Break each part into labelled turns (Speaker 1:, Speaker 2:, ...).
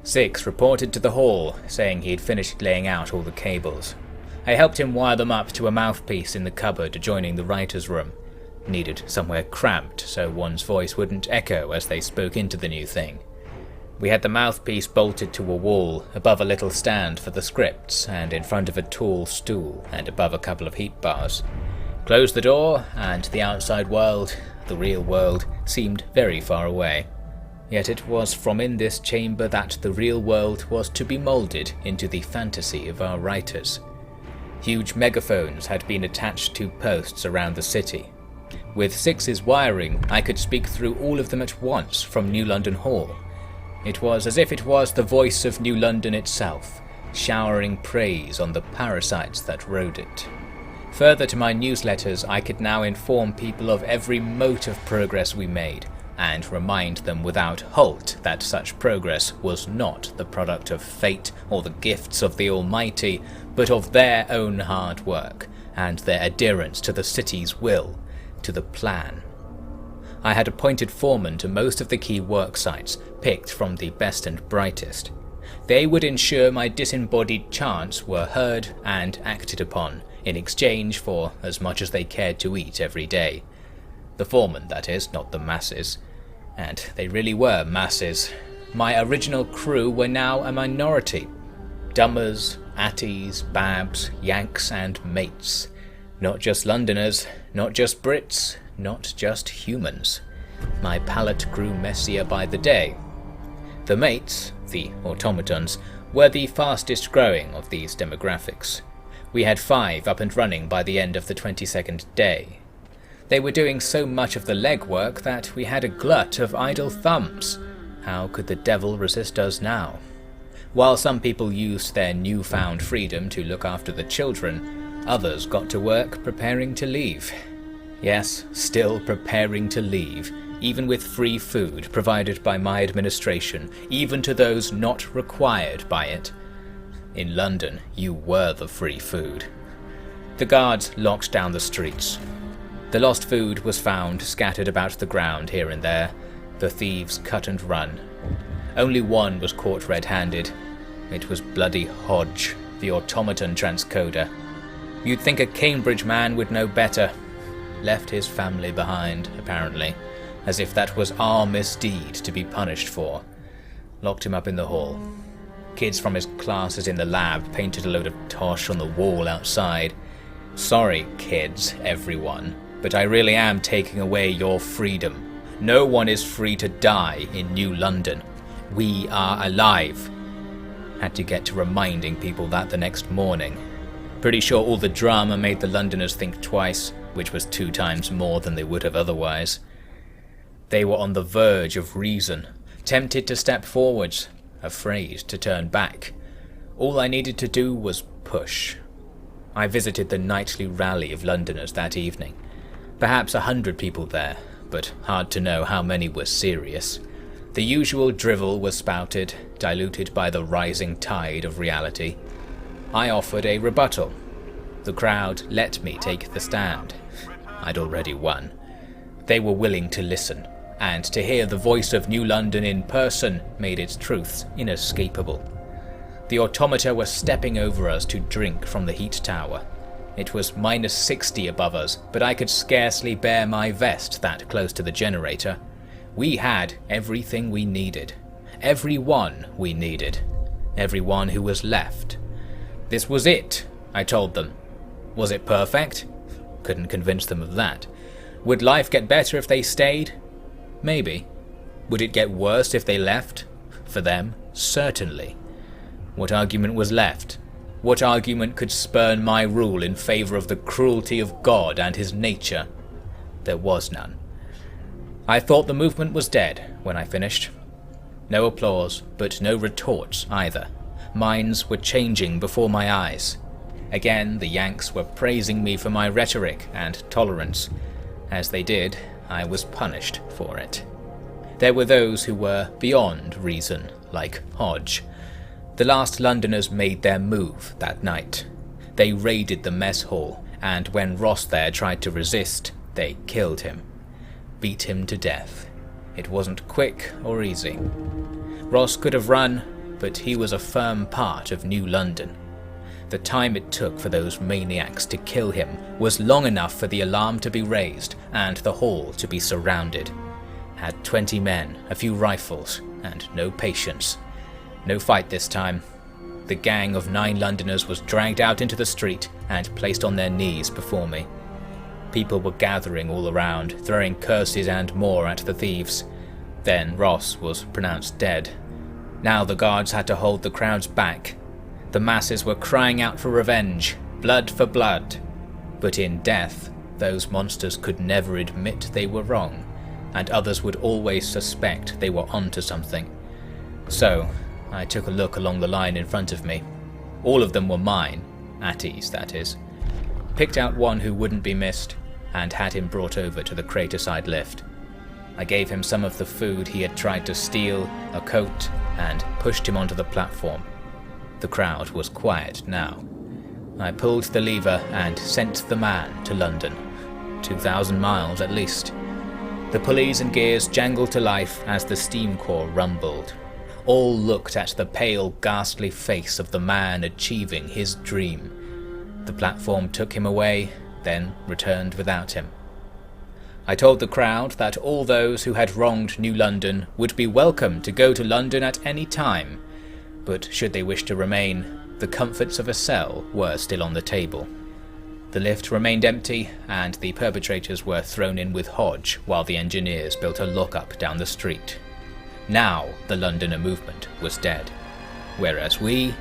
Speaker 1: Six reported to the hall, saying he had finished laying out all the cables. I helped him wire them up to a mouthpiece in the cupboard adjoining the writer's room. Needed somewhere cramped so one's voice wouldn't echo as they spoke into the new thing. We had the mouthpiece bolted to a wall, above a little stand for the scripts, and in front of a tall stool, and above a couple of heat bars. Closed the door, and the outside world, the real world, seemed very far away. Yet it was from in this chamber that the real world was to be moulded into the fantasy of our writers. Huge megaphones had been attached to posts around the city. With Six's wiring, I could speak through all of them at once from New London Hall. It was as if it was the voice of New London itself, showering praise on the parasites that rode it. Further to my newsletters, I could now inform people of every mote of progress we made, and remind them without halt that such progress was not the product of fate or the gifts of the Almighty, but of their own hard work, and their adherence to the city's will, to the plan. I had appointed foremen to most of the key work sites, picked from the best and brightest. They would ensure my disembodied chants were heard and acted upon, in exchange for as much as they cared to eat every day. The foremen, that is, not the masses. And they really were masses. My original crew were now a minority. Dummers, Atties, Babs, Yanks and mates. Not just Londoners, not just Brits, not just humans. My palate grew messier by the day. The mates, the automatons, were the fastest growing of these demographics. We had 5 up and running by the end of the 22nd day. They were doing so much of the legwork that we had a glut of idle thumbs. How could the devil resist us now? While some people used their newfound freedom to look after the children, others got to work preparing to leave. Yes, still preparing to leave, even with free food provided by my administration, even to those not required by it. In London, you were the free food. The guards locked down the streets. The lost food was found scattered about the ground here and there. The thieves cut and run. Only one was caught red-handed. It was bloody Hodge, the automaton transcoder. You'd think a Cambridge man would know better. Left his family behind, apparently, as if that was our misdeed to be punished for. Locked him up in the hall. Kids from his classes in the lab painted a load of tosh on the wall outside. Sorry, kids, everyone, but I really am taking away your freedom. No one is free to die in New London. We are alive. Had to get to reminding people that the next morning. Pretty sure all the drama made the Londoners think twice, which was 2 times more than they would have otherwise. They were on the verge of reason, tempted to step forwards, afraid to turn back. All I needed to do was push. I visited the nightly rally of Londoners that evening. Perhaps 100 people there, but hard to know how many were serious. The usual drivel was spouted, diluted by the rising tide of reality. I offered a rebuttal. The crowd let me take the stand. I'd already won. They were willing to listen, and to hear the voice of New London in person made its truths inescapable. The automata were stepping over us to drink from the heat tower. It was -60 above us, but I could scarcely bear my vest that close to the generator. We had everything we needed. Everyone we needed. Everyone who was left. This was it, I told them. Was it perfect? Couldn't convince them of that. Would life get better if they stayed? Maybe. Would it get worse if they left? For them, certainly. What argument was left? What argument could spurn my rule in favour of the cruelty of God and his nature? There was none. I thought the movement was dead when I finished. No applause, but no retorts either. Minds were changing before my eyes. Again, the Yanks were praising me for my rhetoric and tolerance. As they did, I was punished for it. There were those who were beyond reason, like Hodge. The last Londoners made their move that night. They raided the mess hall, and when Ross there tried to resist, they killed him. Beat him to death. It wasn't quick or easy. Ross could have run, but he was a firm part of New London. The time it took for those maniacs to kill him was long enough for the alarm to be raised and the hall to be surrounded. Had 20 men, a few rifles, and no patience. No fight this time. The gang of 9 Londoners was dragged out into the street and placed on their knees before me. People were gathering all around, throwing curses and more at the thieves. Then Ross was pronounced dead. Now the guards had to hold the crowds back. The masses were crying out for revenge, blood for blood. But in death, those monsters could never admit they were wrong, and others would always suspect they were onto something. So, I took a look along the line in front of me. All of them were mine, at ease that is. Picked out one who wouldn't be missed, and had him brought over to the crater-side lift. I gave him some of the food he had tried to steal, a coat, and pushed him onto the platform. The crowd was quiet now. I pulled the lever and sent the man to London. 2,000 miles at least. The pulleys and gears jangled to life as the steam core rumbled. All looked at the pale, ghastly face of the man achieving his dream. The platform took him away, then returned without him. I told the crowd that all those who had wronged New London would be welcome to go to London at any time, but should they wish to remain, the comforts of a cell were still on the table. The lift remained empty, and the perpetrators were thrown in with Hodge while the engineers built a lockup down the street. Now the Londoner movement was dead, whereas we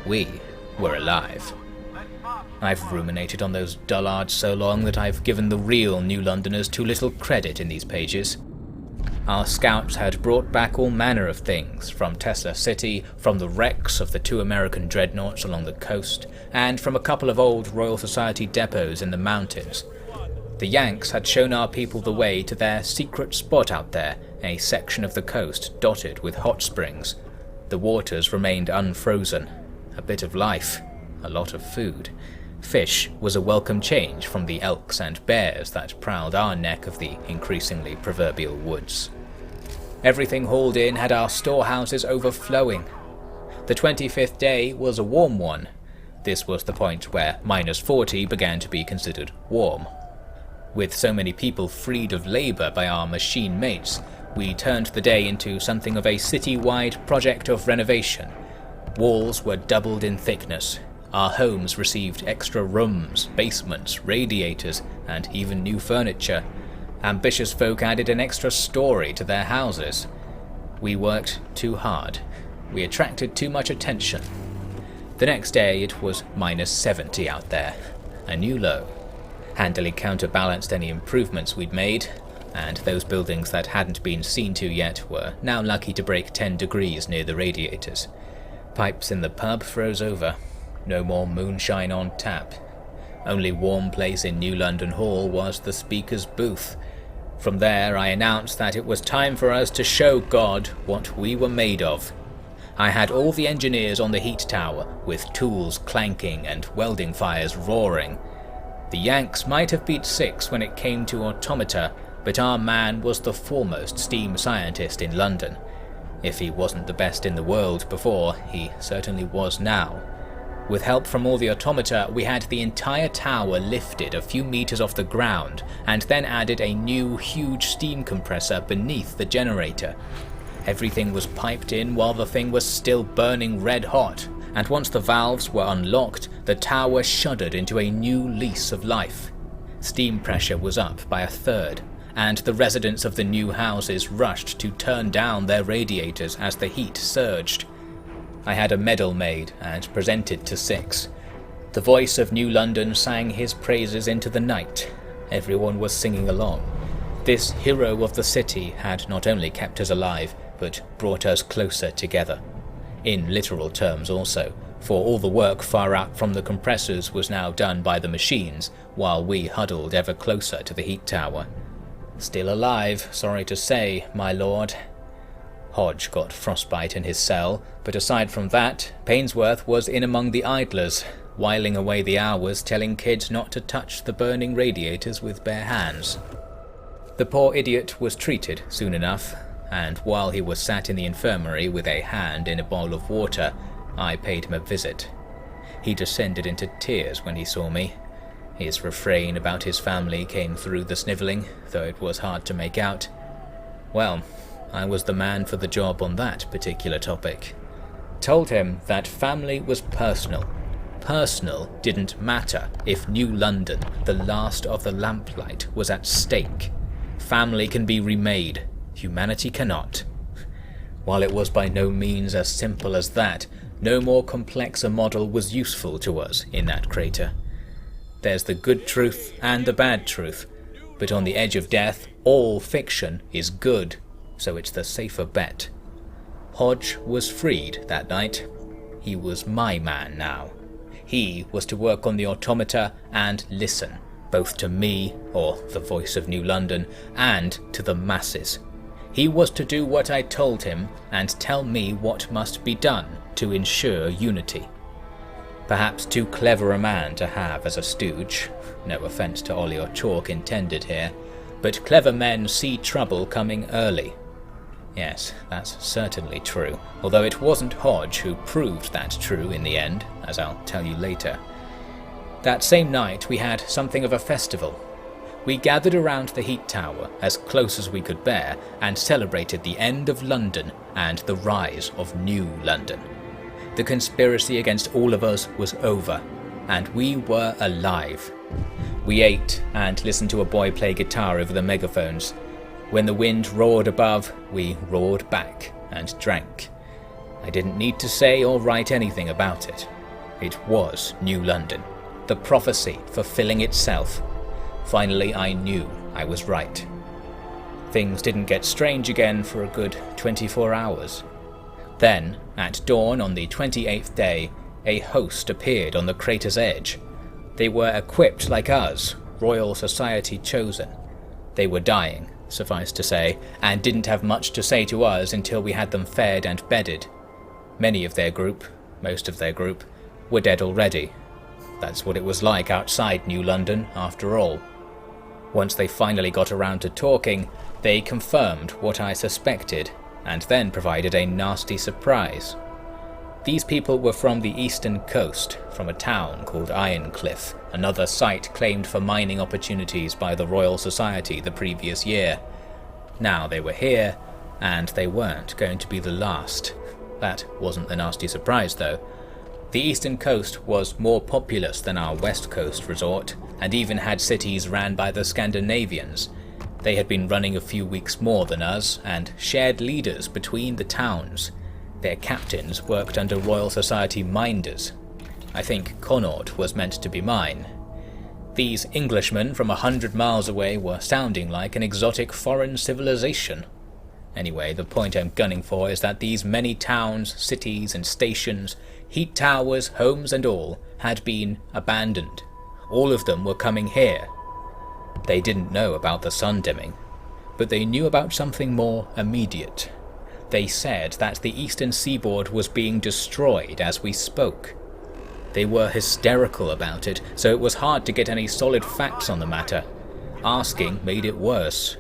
Speaker 1: were alive. I've ruminated on those dullards so long that I've given the real New Londoners too little credit in these pages. Our scouts had brought back all manner of things, from Tesla City, from the wrecks of the 2 American dreadnoughts along the coast, and from a couple of old Royal Society depots in the mountains. The Yanks had shown our people the way to their secret spot out there, a section of the coast dotted with hot springs. The waters remained unfrozen. A bit of life, a lot of food. Fish was a welcome change from the elks and bears that prowled our neck of the increasingly proverbial woods. Everything hauled in had our storehouses overflowing. The 25th day was a warm one. This was the point where -40 began to be considered warm. With so many people freed of labour by our machine mates, we turned the day into something of a city-wide project of renovation. Walls were doubled in thickness. Our homes received extra rooms, basements, radiators, and even new furniture. Ambitious folk added an extra story to their houses. We worked too hard. We attracted too much attention. The next day it was -70 out there, a new low. Handily counterbalanced any improvements we'd made, and those buildings that hadn't been seen to yet were now lucky to break 10 degrees near the radiators. Pipes in the pub froze over. No more moonshine on tap. Only warm place in New London Hall was the speaker's booth. From there I announced that it was time for us to show God what we were made of. I had all the engineers on the heat tower, with tools clanking and welding fires roaring. The Yanks might have beat 6 when it came to automata, but our man was the foremost steam scientist in London. If he wasn't the best in the world before, he certainly was now. With help from all the automata, we had the entire tower lifted a few meters off the ground, and then added a new huge steam compressor beneath the generator. Everything was piped in while the thing was still burning red hot, and once the valves were unlocked, the tower shuddered into a new lease of life. Steam pressure was up by 1/3, and the residents of the new houses rushed to turn down their radiators as the heat surged. I had a medal made and presented to 6. The voice of New London sang his praises into the night. Everyone was singing along. This hero of the city had not only kept us alive, but brought us closer together. In literal terms also, for all the work far out from the compressors was now done by the machines, while we huddled ever closer to the heat tower. Still alive, sorry to say, my lord. Hodge got frostbite in his cell, but aside from that, Painsworth was in among the idlers, whiling away the hours telling kids not to touch the burning radiators with bare hands. The poor idiot was treated soon enough. and while he was sat in the infirmary with a hand in a bowl of water, I paid him a visit. He descended into tears when he saw me. His refrain about his family came through the snivelling, though it was hard to make out. Well, I was the man for the job on that particular topic. Told him that family was personal. Personal didn't matter if New London, the last of the Lamplight, was at stake. Family can be remade, humanity cannot. While it was by no means as simple as that, no more complex a model was useful to us in that crater. There's the good truth and the bad truth, but on the edge of death, all fiction is good, so it's the safer bet. Hodge was freed that night. He was my man now. He was to work on the automata and listen, both to me, or the voice of New London, and to the masses. He was to do what I told him and tell me what must be done to ensure unity. Perhaps too clever a man to have as a stooge, no offence to Ollie or Chalk intended here, but clever men see trouble coming early. Yes, that's certainly true, although it wasn't Hodge who proved that true in the end, as I'll tell you later. That same night we had something of a festival. We gathered around the heat tower as close as we could bear and celebrated the end of London and the rise of New London. The conspiracy against all of us was over, and we were alive. We ate and listened to a boy play guitar over the megaphones. When the wind roared above, we roared back and drank. I didn't need to say or write anything about it. It was New London, the prophecy fulfilling itself. Finally, I knew I was right. Things didn't get strange again for a good 24 hours. Then, at dawn on the 28th day, a host appeared on the crater's edge. They were equipped like us, Royal Society chosen. They were dying, suffice to say, and didn't have much to say to us until we had them fed and bedded. Many of their group, most of their group, were dead already. That's what it was like outside New London, after all. Once they finally got around to talking, they confirmed what I suspected, and then provided a nasty surprise. These people were from the eastern coast, from a town called Ironcliff, another site claimed for mining opportunities by the Royal Society the previous year. Now they were here, and they weren't going to be the last. That wasn't the nasty surprise though. The eastern coast was more populous than our west coast resort, and even had cities ran by the Scandinavians. They had been running a few weeks more than us, and shared leaders between the towns. Their captains worked under Royal Society minders. I think Connaught was meant to be mine. These Englishmen from 100 miles away were sounding like an exotic foreign civilization. Anyway, the point I'm gunning for is that these many towns, cities and stations, heat towers, homes and all, had been abandoned. All of them were coming here. They didn't know about the sun dimming, but they knew about something more immediate. They said that the eastern seaboard was being destroyed as we spoke. They were hysterical about it, so it was hard to get any solid facts on the matter. Asking made it worse.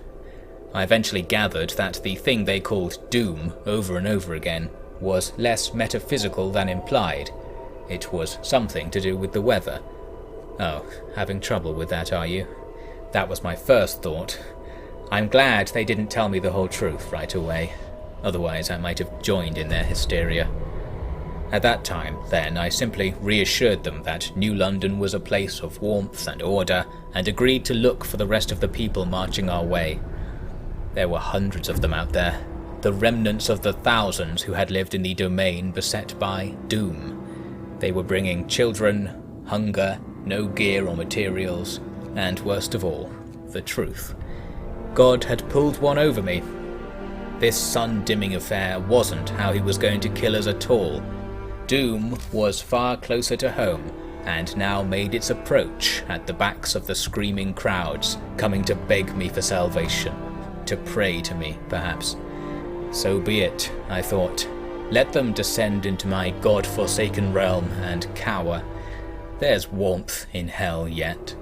Speaker 1: I eventually gathered that the thing they called doom over and over again was less metaphysical than implied. It was something to do with the weather. Oh, having trouble with that, are you? That was my first thought. I'm glad they didn't tell me the whole truth right away. Otherwise I might have joined in their hysteria. At that time, then, I simply reassured them that New London was a place of warmth and order, and agreed to look for the rest of the people marching our way. There were hundreds of them out there, the remnants of the thousands who had lived in the domain beset by doom. They were bringing children, hunger, no gear or materials, and worst of all, the truth. God had pulled one over me. This sun-dimming affair wasn't how he was going to kill us at all. Doom was far closer to home, and now made its approach at the backs of the screaming crowds, coming to beg me for salvation, to pray to me, perhaps. So be it, I thought. Let them descend into my god-forsaken realm and cower. There's warmth in hell yet.